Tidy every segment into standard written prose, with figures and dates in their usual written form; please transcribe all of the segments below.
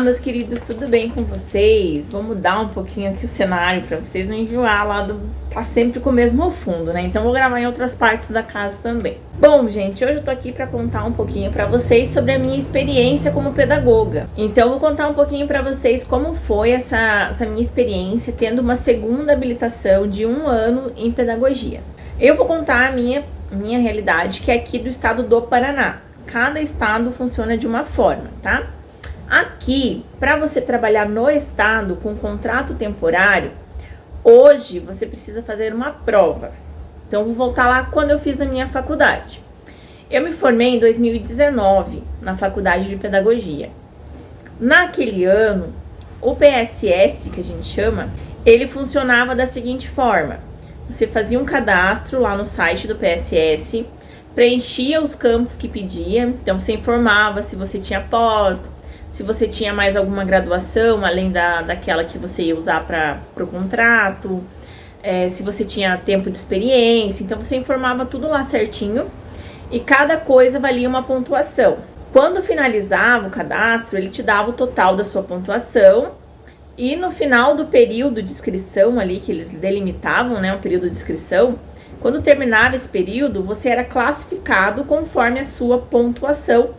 meus queridos, tudo bem com vocês? Vou mudar um pouquinho aqui o cenário pra vocês não enjoar lá do... Tá sempre com o mesmo fundo, né? Então vou gravar em outras partes da casa também. Bom, gente, hoje eu tô aqui pra contar um pouquinho pra vocês sobre a minha experiência como pedagoga. Então vou contar um pouquinho pra vocês como foi essa minha experiência tendo uma segunda habilitação de 1 ano em pedagogia. Eu vou contar a minha realidade, que é aqui do estado do Paraná. Cada estado funciona de uma forma, tá? Aqui, para você trabalhar no estado com contrato temporário, hoje você precisa fazer uma prova. Então, vou voltar lá quando eu fiz a minha faculdade. Eu me formei em 2019 na faculdade de pedagogia. Naquele ano, o PSS, que a gente chama, ele funcionava da seguinte forma. Você fazia um cadastro lá no site do PSS, preenchia os campos que pedia, então você informava se você tinha pós, se você tinha mais alguma graduação, além daquela que você ia usar para o contrato, se você tinha tempo de experiência, então você informava tudo lá certinho e cada coisa valia uma pontuação. Quando finalizava o cadastro, ele te dava o total da sua pontuação e no final do período de inscrição ali, que eles delimitavam, né, um período de inscrição, quando terminava esse período, você era classificado conforme a sua pontuação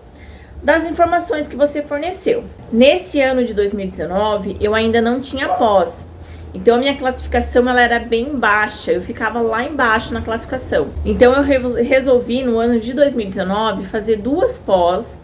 das informações que você forneceu. Nesse ano de 2019, eu ainda não tinha pós. Então, a minha classificação ela era bem baixa. Eu ficava lá embaixo na classificação. Então, eu resolvi, no ano de 2019, fazer 2 pós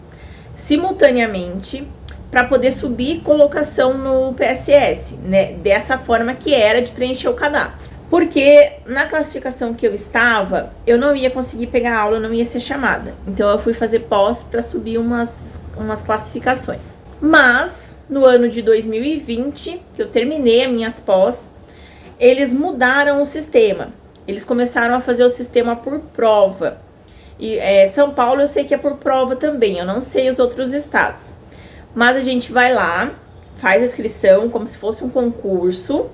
simultaneamente para poder subir colocação no PSS, né? Dessa forma que era de preencher o cadastro. Porque na classificação que eu estava, eu não ia conseguir pegar aula, eu não ia ser chamada. Então eu fui fazer pós para subir umas classificações. Mas no ano de 2020, que eu terminei as minhas pós, eles mudaram o sistema. Eles começaram a fazer o sistema por prova. E São Paulo eu sei que é por prova também, eu não sei os outros estados. Mas a gente vai lá, faz a inscrição como se fosse um concurso.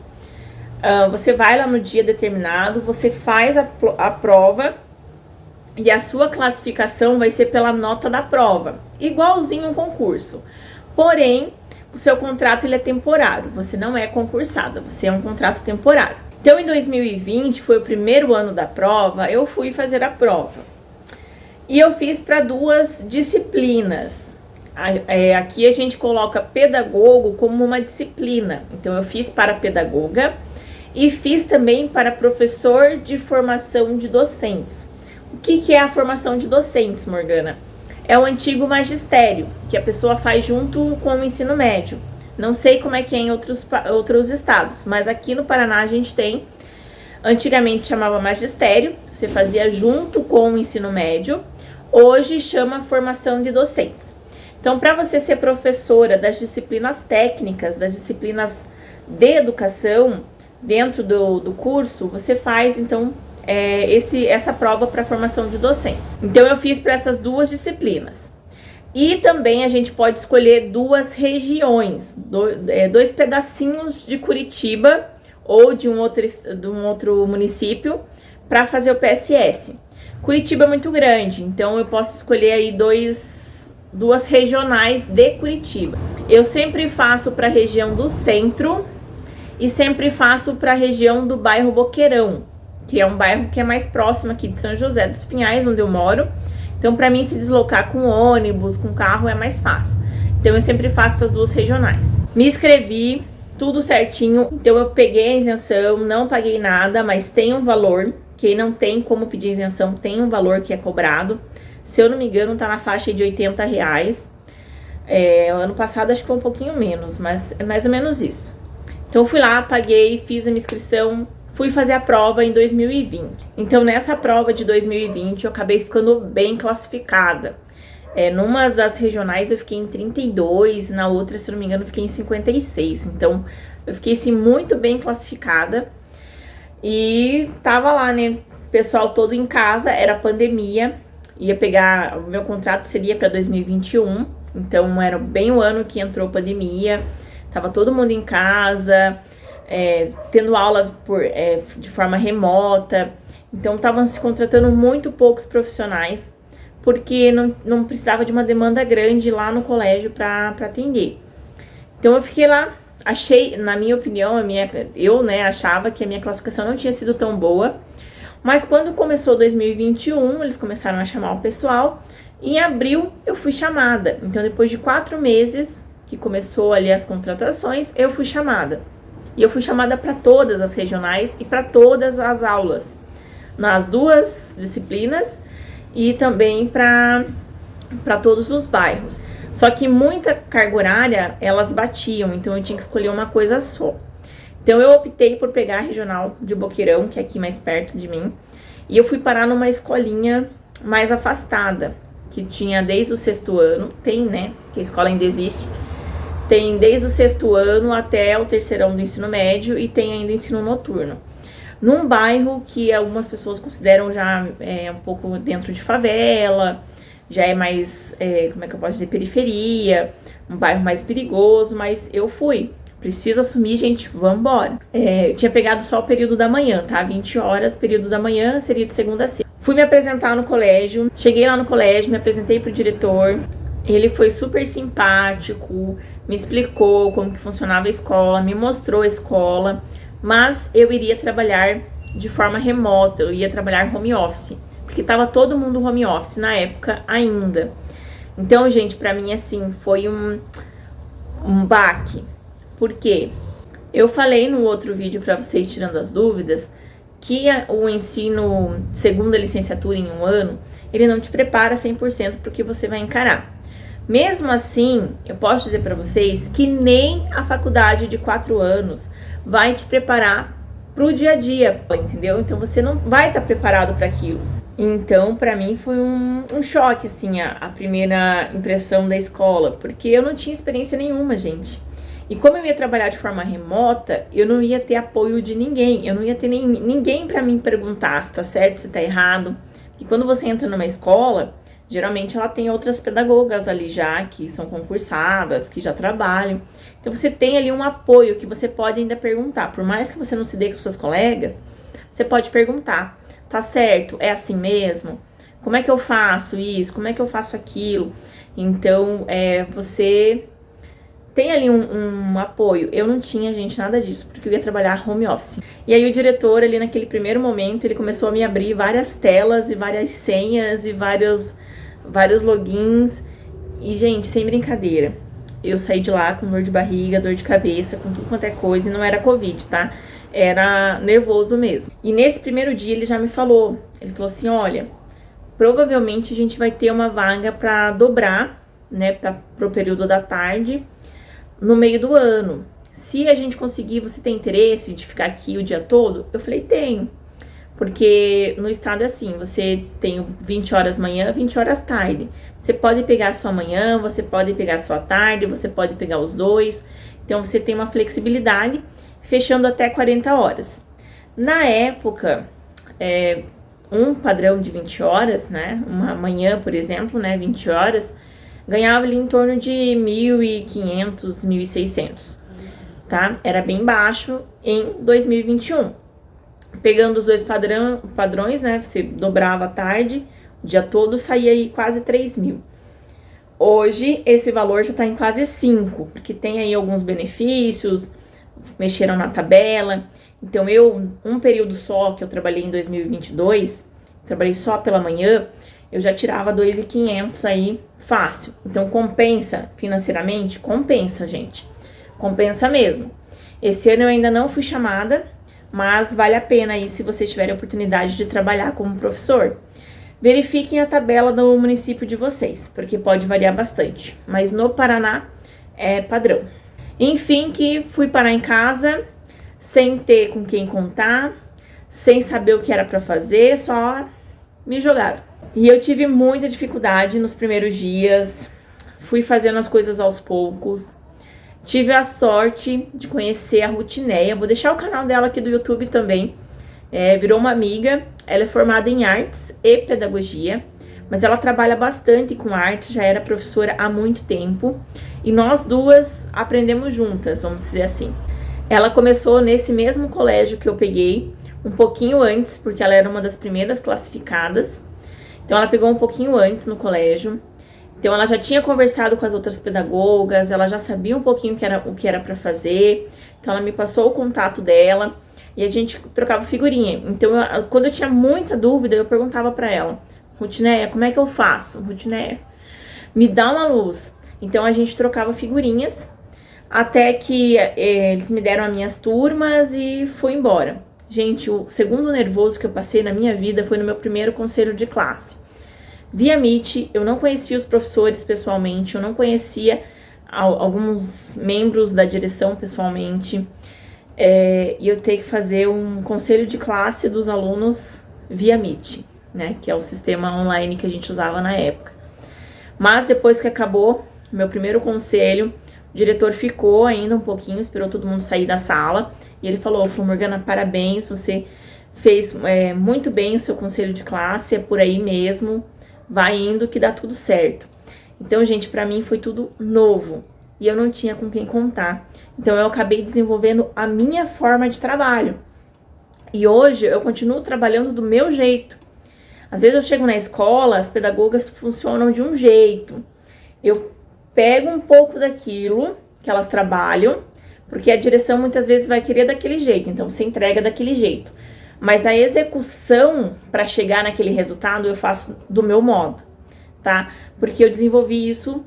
Você vai lá no dia determinado, você faz a prova e a sua classificação vai ser pela nota da prova, igualzinho um concurso. Porém, o seu contrato ele é temporário, você não é concursada, você é um contrato temporário. Então, em 2020, foi o primeiro ano da prova, eu fui fazer a prova. E eu fiz para 2 disciplinas. Aqui a gente coloca pedagogo como uma disciplina. Então, eu fiz para pedagoga e fiz também para professor de formação de docentes. O que é a formação de docentes, Morgana? É o antigo magistério, que a pessoa faz junto com o ensino médio. Não sei como é que é em outros estados, mas aqui no Paraná a gente tem. Antigamente chamava magistério, você fazia junto com o ensino médio. Hoje chama formação de docentes. Então, para você ser professora das disciplinas técnicas, das disciplinas de educação, dentro do curso, você faz, então, essa prova para formação de docentes. Então, eu fiz para essas 2 disciplinas. E também a gente pode escolher 2 regiões, 2 pedacinhos de Curitiba ou de um outro município para fazer o PSS. Curitiba é muito grande, então eu posso escolher aí 2 regionais de Curitiba. Eu sempre faço para a região do centro e sempre faço para a região do bairro Boqueirão, que é um bairro que é mais próximo aqui de São José dos Pinhais, onde eu moro. Então, para mim, se deslocar com ônibus, com carro, é mais fácil. Então, eu sempre faço essas 2 regionais. Me inscrevi, tudo certinho. Então, eu peguei a isenção, não paguei nada, mas tem um valor. Quem não tem como pedir isenção, tem um valor que é cobrado. Se eu não me engano, tá na faixa de R$80. Ano passado, acho que foi um pouquinho menos, mas é mais ou menos isso. Então, eu fui lá, paguei, fiz a minha inscrição, fui fazer a prova em 2020. Então, nessa prova de 2020, eu acabei ficando bem classificada. Numa das regionais, eu fiquei em 32, na outra, se não me engano, eu fiquei em 56. Então, eu fiquei, assim, muito bem classificada. E tava lá, né, pessoal todo em casa, era pandemia. Ia pegar, o meu contrato seria para 2021. Então, era bem o ano que entrou pandemia. Tava todo mundo em casa, tendo aula de forma remota. Então, estavam se contratando muito poucos profissionais, porque não precisava de uma demanda grande lá no colégio para atender. Então eu fiquei lá, achei, na minha opinião, eu achava que a minha classificação não tinha sido tão boa. Mas quando começou 2021, eles começaram a chamar o pessoal. Em abril, eu fui chamada. Então, depois de 4 meses que começou ali as contratações, eu fui chamada. E eu fui chamada para todas as regionais e para todas as aulas. Nas 2 disciplinas e também para todos os bairros. Só que muita carga horária, elas batiam. Então, eu tinha que escolher uma coisa só. Então, eu optei por pegar a regional de Boqueirão, que é aqui mais perto de mim. E eu fui parar numa escolinha mais afastada, que tinha desde o 6º ano, tem, né, que a escola ainda existe. Tem desde o 6º ano até o 3º do ensino médio e tem ainda ensino noturno. Num bairro que algumas pessoas consideram já um pouco dentro de favela, já é mais, como é que eu posso dizer, periferia, um bairro mais perigoso, mas eu fui. Precisa assumir, gente, vambora. Eu tinha pegado só o período da manhã, tá? 20 horas, período da manhã, seria de segunda a sexta. Fui me apresentar no colégio, cheguei lá no colégio, me apresentei pro diretor. Ele foi super simpático, me explicou como que funcionava a escola, me mostrou a escola. Mas eu iria trabalhar de forma remota, eu ia trabalhar home office. Porque tava todo mundo home office na época ainda. Então, gente, pra mim, assim, foi um baque. Por quê? Eu falei no outro vídeo para vocês, tirando as dúvidas, que o ensino segunda licenciatura em 1 ano, ele não te prepara 100% para o que você vai encarar. Mesmo assim, eu posso dizer para vocês que nem a faculdade de 4 anos vai te preparar para o dia a dia, entendeu? Então você não vai estar preparado para aquilo. Então, para mim foi um choque, assim, a primeira impressão da escola, porque eu não tinha experiência nenhuma, gente. E como eu ia trabalhar de forma remota, eu não ia ter apoio de ninguém. Eu não ia ter ninguém para me perguntar se tá certo, se tá errado. E quando você entra numa escola, geralmente ela tem outras pedagogas ali já, que são concursadas, que já trabalham. Então você tem ali um apoio que você pode ainda perguntar. Por mais que você não se dê com seus colegas, você pode perguntar. Tá certo? É assim mesmo? Como é que eu faço isso? Como é que eu faço aquilo? Então, você tem ali um apoio. Eu não tinha, gente, nada disso, porque eu ia trabalhar home office. E aí o diretor, ali naquele primeiro momento, ele começou a me abrir várias telas e várias senhas e vários logins. E, gente, sem brincadeira, eu saí de lá com dor de barriga, dor de cabeça, com tudo quanto é coisa, e não era Covid, tá? Era nervoso mesmo. E nesse primeiro dia ele já me falou, ele falou assim, olha, provavelmente a gente vai ter uma vaga pra dobrar, né, pro período da tarde, no meio do ano. Se a gente conseguir, você tem interesse de ficar aqui o dia todo? Eu falei, tenho. Porque no estado é assim, você tem 20 horas manhã, 20 horas tarde. Você pode pegar a sua manhã, você pode pegar a sua tarde, você pode pegar os dois. Então você tem uma flexibilidade, fechando até 40 horas. Na época, um padrão de 20 horas, né? Uma manhã, por exemplo, né? 20 horas, ganhava ali em torno de 1.500, 1.600, tá? Era bem baixo em 2021. Pegando os dois padrões, né? Você dobrava à tarde, o dia todo, saía aí quase 3.000. Hoje, esse valor já tá em quase 5, porque tem aí alguns benefícios, mexeram na tabela. Então, um período só que eu trabalhei em 2022, trabalhei só pela manhã, eu já tirava 2.500 aí fácil. Então, compensa financeiramente? Compensa, gente. Compensa mesmo. Esse ano eu ainda não fui chamada, mas vale a pena aí se vocês tiverem a oportunidade de trabalhar como professor. Verifiquem a tabela do município de vocês, porque pode variar bastante. Mas no Paraná é padrão. Enfim, que fui parar em casa, sem ter com quem contar, sem saber o que era para fazer, só me jogaram. E eu tive muita dificuldade nos primeiros dias, fui fazendo as coisas aos poucos. Tive a sorte de conhecer a Rutineia, vou deixar o canal dela aqui do YouTube também. Virou uma amiga, ela é formada em artes e pedagogia, mas ela trabalha bastante com arte, já era professora há muito tempo. E nós duas aprendemos juntas, vamos dizer assim. Ela começou nesse mesmo colégio que eu peguei, um pouquinho antes, porque ela era uma das primeiras classificadas. Então ela pegou um pouquinho antes no colégio. Então ela já tinha conversado com as outras pedagogas, ela já sabia um pouquinho o que era para fazer. Então ela me passou o contato dela e a gente trocava figurinha. Então quando eu tinha muita dúvida, eu perguntava para ela: Rutineia, como é que eu faço? Rutineia, me dá uma luz. Então a gente trocava figurinhas até que eles me deram as minhas turmas e fui embora. Gente, o segundo nervoso que eu passei na minha vida foi no meu primeiro conselho de classe. Via Meet, eu não conhecia os professores pessoalmente, eu não conhecia alguns membros da direção pessoalmente, e eu tenho que fazer um conselho de classe dos alunos via Meet, né, que é o sistema online que a gente usava na época. Mas depois que acabou meu primeiro conselho, o diretor ficou ainda um pouquinho, esperou todo mundo sair da sala, e ele falou: Morgana, parabéns, você fez muito bem o seu conselho de classe, é por aí mesmo, vai indo que dá tudo certo. Então, gente, pra mim foi tudo novo e eu não tinha com quem contar. Então, eu acabei desenvolvendo a minha forma de trabalho. E hoje eu continuo trabalhando do meu jeito. Às vezes eu chego na escola, as pedagogas funcionam de um jeito. Eu pego um pouco daquilo que elas trabalham, porque a direção muitas vezes vai querer daquele jeito, então você entrega daquele jeito. Mas a execução para chegar naquele resultado eu faço do meu modo, tá? Porque eu desenvolvi isso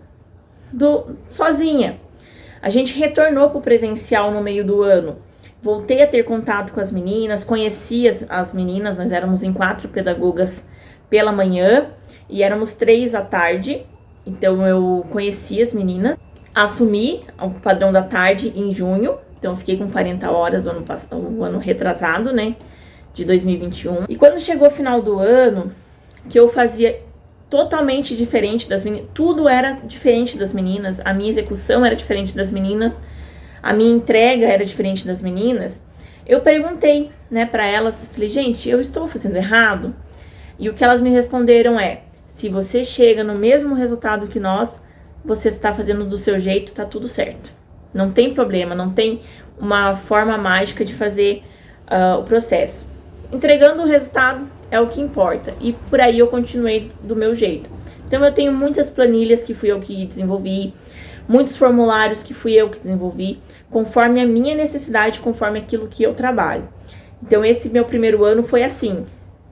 sozinha. A gente retornou pro presencial no meio do ano. Voltei a ter contato com as meninas, conheci as meninas, nós éramos em 4 pedagogas pela manhã e éramos 3 à tarde. Então eu conheci as meninas, assumi o padrão da tarde em junho, então eu fiquei com 40 horas o ano retrasado, né? De 2021. E quando chegou o final do ano, que eu fazia totalmente diferente das meninas, tudo era diferente das meninas, a minha execução era diferente das meninas, a minha entrega era diferente das meninas, eu perguntei, né, para elas, falei: gente, eu estou fazendo errado? E o que elas me responderam é: se você chega no mesmo resultado que nós, você está fazendo do seu jeito, tá tudo certo. Não tem problema, não tem uma forma mágica de fazer o processo. Entregando o resultado é o que importa. E por aí eu continuei do meu jeito. Então eu tenho muitas planilhas que fui eu que desenvolvi, muitos formulários que fui eu que desenvolvi, conforme a minha necessidade, conforme aquilo que eu trabalho. Então esse meu primeiro ano foi assim,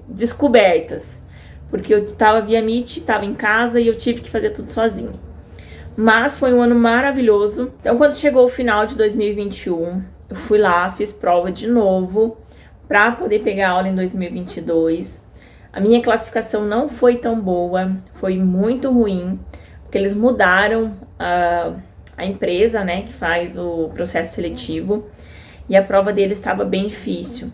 descobertas. Porque eu estava via Meet, estava em casa e eu tive que fazer tudo sozinha. Mas foi um ano maravilhoso. Então quando chegou o final de 2021, eu fui lá, fiz prova de novo, para poder pegar aula em 2022. A minha classificação não foi tão boa, foi muito ruim, porque eles mudaram a empresa, né, que faz o processo seletivo, e a prova deles estava bem difícil.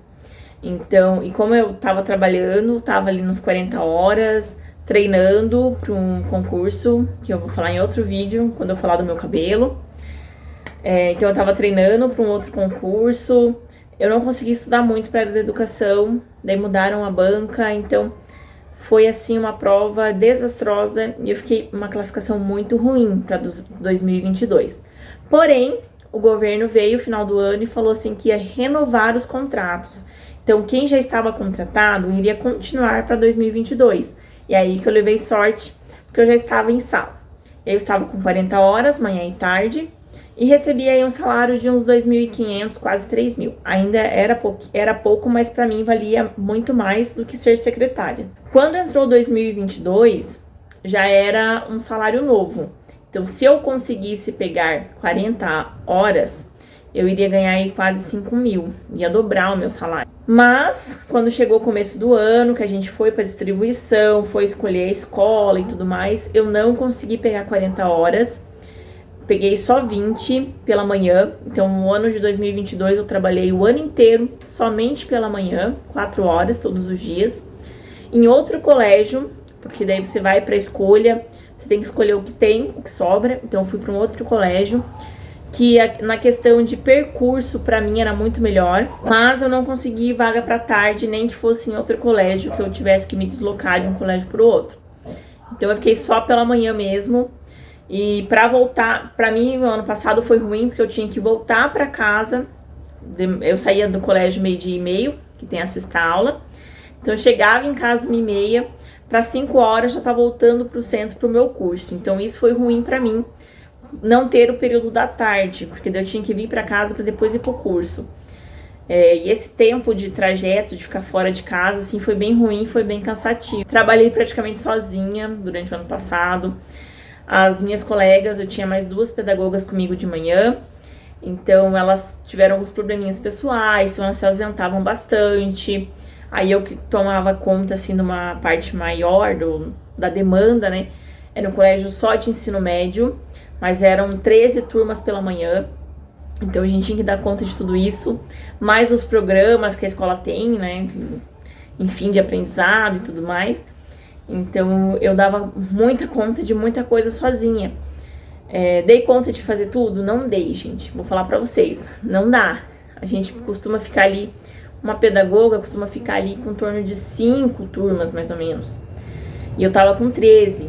Então, e como eu estava trabalhando, estava ali nos 40 horas, treinando para um concurso, que eu vou falar em outro vídeo, quando eu falar do meu cabelo. Então eu estava treinando para um outro concurso. Eu não consegui estudar muito para a área da educação, daí mudaram a banca, então foi assim uma prova desastrosa e eu fiquei uma classificação muito ruim para 2022. Porém, o governo veio no final do ano e falou assim que ia renovar os contratos. Então, quem já estava contratado iria continuar para 2022. E aí que eu levei sorte, porque eu já estava em sala. Eu estava com 40 horas, manhã e tarde, e recebia aí um salário de uns 2.500, quase 3.000. Ainda era pouco, mas para mim valia muito mais do que ser secretária. Quando entrou 2022, já era um salário novo. Então, se eu conseguisse pegar 40 horas, eu iria ganhar aí quase 5.000, ia dobrar o meu salário. Mas, quando chegou o começo do ano, que a gente foi para distribuição, foi escolher a escola e tudo mais, eu não consegui pegar 40 horas. Peguei só 20 pela manhã, então no ano de 2022 eu trabalhei o ano inteiro somente pela manhã, 4 horas todos os dias, em outro colégio, porque daí você vai para escolha, você tem que escolher o que tem, o que sobra, então eu fui para um outro colégio, que na questão de percurso para mim era muito melhor, mas eu não consegui vaga para tarde, nem que fosse em outro colégio, que eu tivesse que me deslocar de um colégio para o outro. Então eu fiquei só pela manhã mesmo. E para voltar, para mim, o ano passado foi ruim, porque eu tinha que voltar para casa. Eu saía do colégio 12:30, que tem a sexta aula. Então eu chegava em casa 1h30, para 5 horas já tá voltando pro centro pro meu curso. Então isso foi ruim para mim, não ter o período da tarde, porque daí eu tinha que vir para casa para depois ir pro curso. E esse tempo de trajeto, de ficar fora de casa, assim, foi bem ruim, foi bem cansativo. Trabalhei praticamente sozinha durante o ano passado. As minhas colegas, eu tinha mais 2 pedagogas comigo de manhã, então elas tiveram alguns probleminhas pessoais, então elas se ausentavam bastante. Aí eu que tomava conta, assim, de uma parte maior da demanda, né? Era um colégio só de ensino médio, mas eram 13 turmas pela manhã. Então a gente tinha que dar conta de tudo isso, mais os programas que a escola tem, né? Enfim, de aprendizado e tudo mais. Então eu dava muita conta de muita coisa sozinha. Dei conta de fazer tudo? Não dei, gente. Vou falar pra vocês. Não dá. A gente costuma ficar ali, uma pedagoga costuma ficar ali com em torno de 5 turmas, mais ou menos. E eu tava com 13.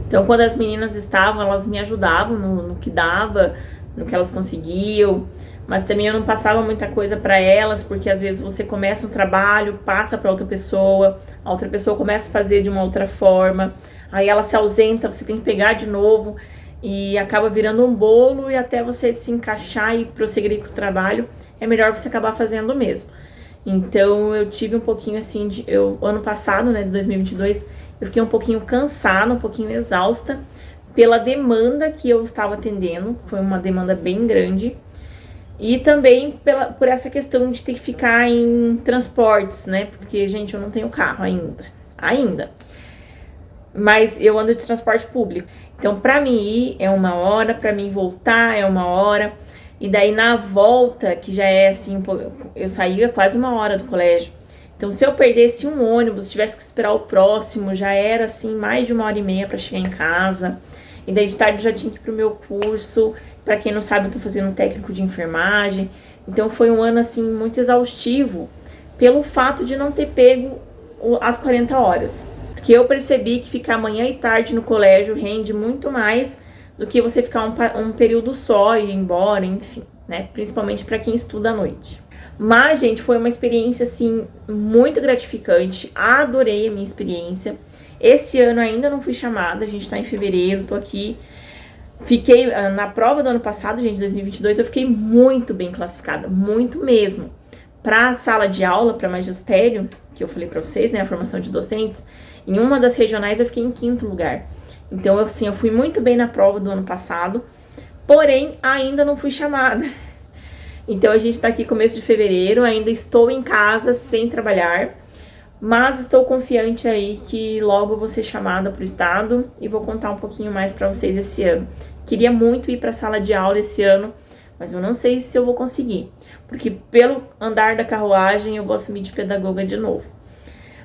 Então quando as meninas estavam, elas me ajudavam no que dava, no que elas conseguiam, mas também eu não passava muita coisa para elas, porque às vezes você começa um trabalho, passa para outra pessoa, a outra pessoa começa a fazer de uma outra forma, aí ela se ausenta, você tem que pegar de novo e acaba virando um bolo, e até você se encaixar e prosseguir com o trabalho, é melhor você acabar fazendo mesmo. Então eu tive um pouquinho assim, ano passado, né, de 2022, eu fiquei um pouquinho cansada, um pouquinho exausta, pela demanda que eu estava atendendo, foi uma demanda bem grande, e também por essa questão de ter que ficar em transportes, né, porque, gente, eu não tenho carro ainda, mas eu ando de transporte público, então pra mim ir é 1 hora, pra mim voltar é 1 hora, e daí na volta, que já é assim, eu saía quase 1 hora do colégio, então se eu perdesse um ônibus, tivesse que esperar o próximo, já era assim, mais de 1h30 para chegar em casa. E daí de tarde eu já tinha que ir pro meu curso. Pra quem não sabe, eu tô fazendo um técnico de enfermagem. Então foi um ano assim muito exaustivo, pelo fato de não ter pego as 40 horas. Porque eu percebi que ficar manhã e tarde no colégio rende muito mais do que você ficar um período só e ir embora, enfim, né? Principalmente para quem estuda à noite. Mas, gente, foi uma experiência, assim, muito gratificante. Adorei a minha experiência. Esse ano ainda não fui chamada, a gente tá em fevereiro, tô aqui. Fiquei, na prova do ano passado, gente, 2022, eu fiquei muito bem classificada, muito mesmo. Pra sala de aula, pra magistério, que eu falei pra vocês, né, a formação de docentes, em uma das regionais eu fiquei em 5º lugar. Então, assim, eu fui muito bem na prova do ano passado, porém, ainda não fui chamada. Então a gente tá aqui começo de fevereiro, ainda estou em casa sem trabalhar, mas estou confiante aí que logo vou ser chamada para o estado e vou contar um pouquinho mais para vocês esse ano. Queria muito ir para a sala de aula esse ano, mas eu não sei se eu vou conseguir, porque pelo andar da carruagem eu vou assumir de pedagoga de novo.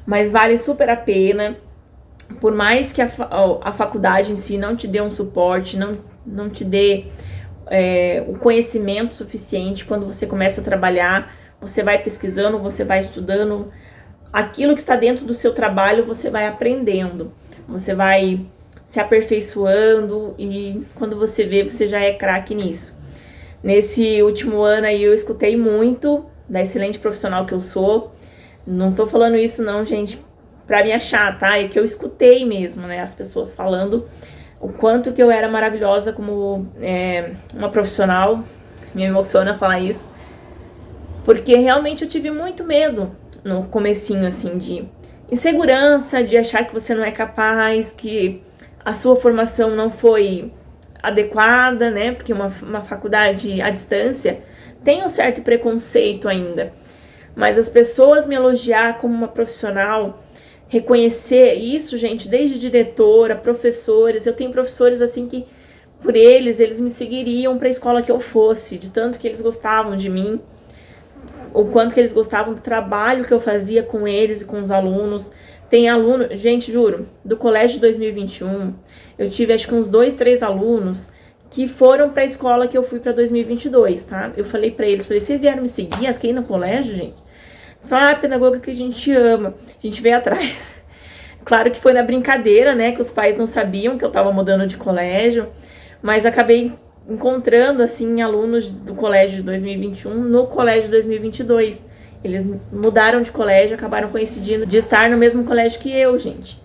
Mas vale super a pena, por mais que a faculdade em si não te dê um suporte, não te dê o conhecimento suficiente. Quando você começa a trabalhar, você vai pesquisando, você vai estudando, aquilo que está dentro do seu trabalho você vai aprendendo, você vai se aperfeiçoando e quando você vê, você já é craque nisso. Nesse último ano aí eu escutei muito da excelente profissional que eu sou. Não tô falando isso não, gente, pra me achar, tá? É que eu escutei mesmo, né, as pessoas falando o quanto que eu era maravilhosa como uma profissional. Me emociona falar isso, porque realmente eu tive muito medo no comecinho, assim, de insegurança, de achar que você não é capaz, que a sua formação não foi adequada, né, porque uma faculdade à distância tem um certo preconceito ainda, mas as pessoas me elogiar como uma profissional, reconhecer isso, gente, desde diretora, professores. Eu tenho professores assim que, por eles me seguiriam para a escola que eu fosse, de tanto que eles gostavam de mim, o quanto que eles gostavam do trabalho que eu fazia com eles e com os alunos. Tem aluno, gente, juro, do colégio de 2021, eu tive acho que uns 2, 3 alunos que foram para a escola que eu fui para 2022, tá? Eu falei para eles, vocês vieram me seguir aqui no colégio, gente? Só pedagoga que a gente ama, a gente veio atrás. Claro que foi na brincadeira, né, que os pais não sabiam que eu tava mudando de colégio, mas acabei encontrando, assim, alunos do colégio de 2021 no colégio de 2022. Eles mudaram de colégio, acabaram coincidindo de estar no mesmo colégio que eu, gente.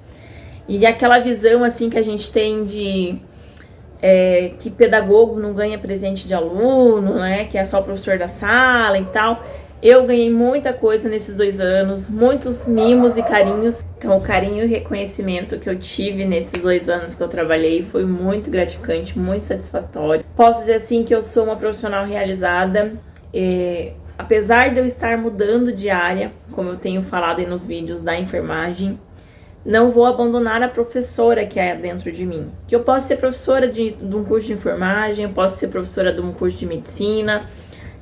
E aquela visão, assim, que a gente tem de que pedagogo não ganha presente de aluno, né? Que é só o professor da sala e tal. Eu ganhei muita coisa nesses 2 anos, muitos mimos e carinhos. Então, o carinho e o reconhecimento que eu tive nesses 2 anos que eu trabalhei foi muito gratificante, muito satisfatório. Posso dizer, assim, que eu sou uma profissional realizada. Apesar de eu estar mudando de área, como eu tenho falado aí nos vídeos da enfermagem, não vou abandonar a professora que há dentro de mim. Que eu posso ser professora de um curso de enfermagem, eu posso ser professora de um curso de medicina.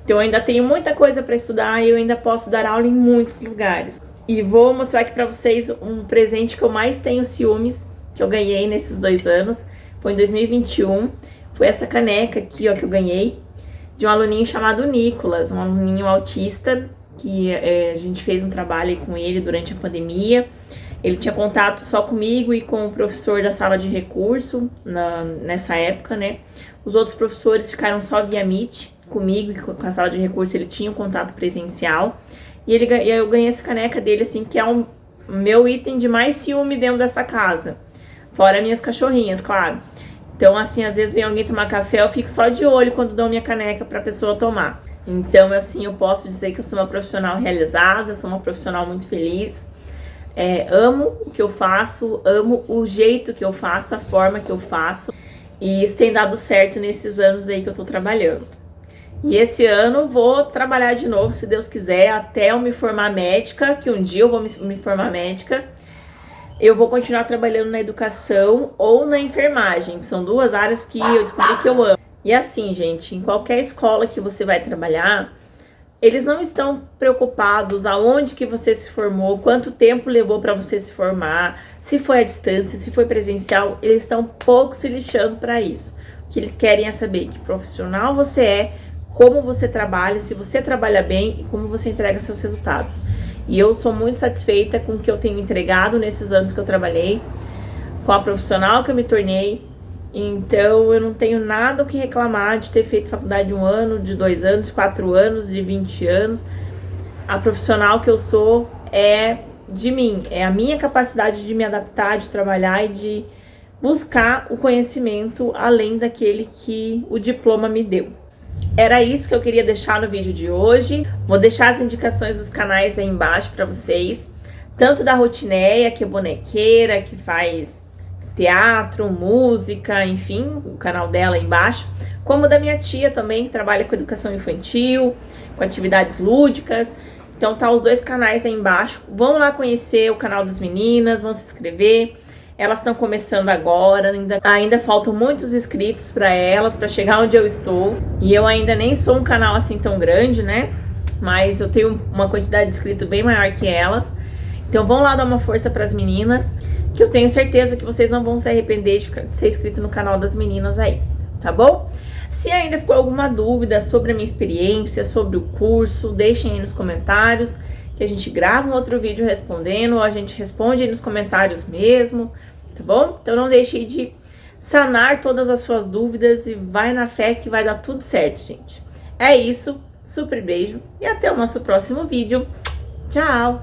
Então eu ainda tenho muita coisa para estudar e eu ainda posso dar aula em muitos lugares. E vou mostrar aqui para vocês um presente que eu mais tenho ciúmes, que eu ganhei nesses 2 anos. Foi em 2021. Foi essa caneca aqui, ó, que eu ganhei, de um aluninho chamado Nicolas, um aluninho autista, que a gente fez um trabalho aí com ele durante a pandemia. Ele tinha contato só comigo e com o professor da sala de recurso nessa época, né? Os outros professores ficaram só via Meet comigo, e com a sala de recurso ele tinha um contato presencial. E eu ganhei essa caneca dele, assim, que é o meu item de mais ciúme dentro dessa casa. Fora minhas cachorrinhas, claro. Então, assim, às vezes vem alguém tomar café, eu fico só de olho quando dou minha caneca pra pessoa tomar. Então, assim, eu posso dizer que eu sou uma profissional realizada, sou uma profissional muito feliz. Amo o que eu faço, amo o jeito que eu faço, a forma que eu faço. E isso tem dado certo nesses anos aí que eu tô trabalhando. E esse ano vou trabalhar de novo, se Deus quiser, até eu me formar médica, que um dia eu vou me formar médica. Eu vou continuar trabalhando na educação ou na enfermagem, que são 2 áreas que eu descobri que eu amo. E assim, gente, em qualquer escola que você vai trabalhar, eles não estão preocupados aonde que você se formou, quanto tempo levou para você se formar, se foi à distância, se foi presencial, eles estão pouco se lixando para isso. O que eles querem é saber que profissional você é, como você trabalha, se você trabalha bem e como você entrega seus resultados. E eu sou muito satisfeita com o que eu tenho entregado nesses anos que eu trabalhei, com a profissional que eu me tornei. Então eu não tenho nada o que reclamar de ter feito faculdade de 1 ano, de 2 anos, de 4 anos, de 20 anos. A profissional que eu sou é de mim, é a minha capacidade de me adaptar, de trabalhar e de buscar o conhecimento além daquele que o diploma me deu. Era isso que eu queria deixar no vídeo de hoje. Vou deixar as indicações dos canais aí embaixo para vocês. Tanto da Rotineia, que é bonequeira, que faz teatro, música, enfim, o canal dela aí embaixo. Como da minha tia também, que trabalha com educação infantil, com atividades lúdicas. Então tá os 2 canais aí embaixo. Vão lá conhecer o canal das meninas, vão se inscrever. Elas estão começando agora, ainda faltam muitos inscritos para elas, para chegar onde eu estou. E eu ainda nem sou um canal assim tão grande, né? Mas eu tenho uma quantidade de inscritos bem maior que elas. Então vão lá dar uma força para as meninas, que eu tenho certeza que vocês não vão se arrepender de ser inscrito no canal das meninas aí, tá bom? Se ainda ficou alguma dúvida sobre a minha experiência, sobre o curso, deixem aí nos comentários, que a gente grava um outro vídeo respondendo, ou a gente responde aí nos comentários mesmo. Tá bom? Então não deixe de sanar todas as suas dúvidas e vai na fé que vai dar tudo certo, gente. É isso, super beijo e até o nosso próximo vídeo. Tchau!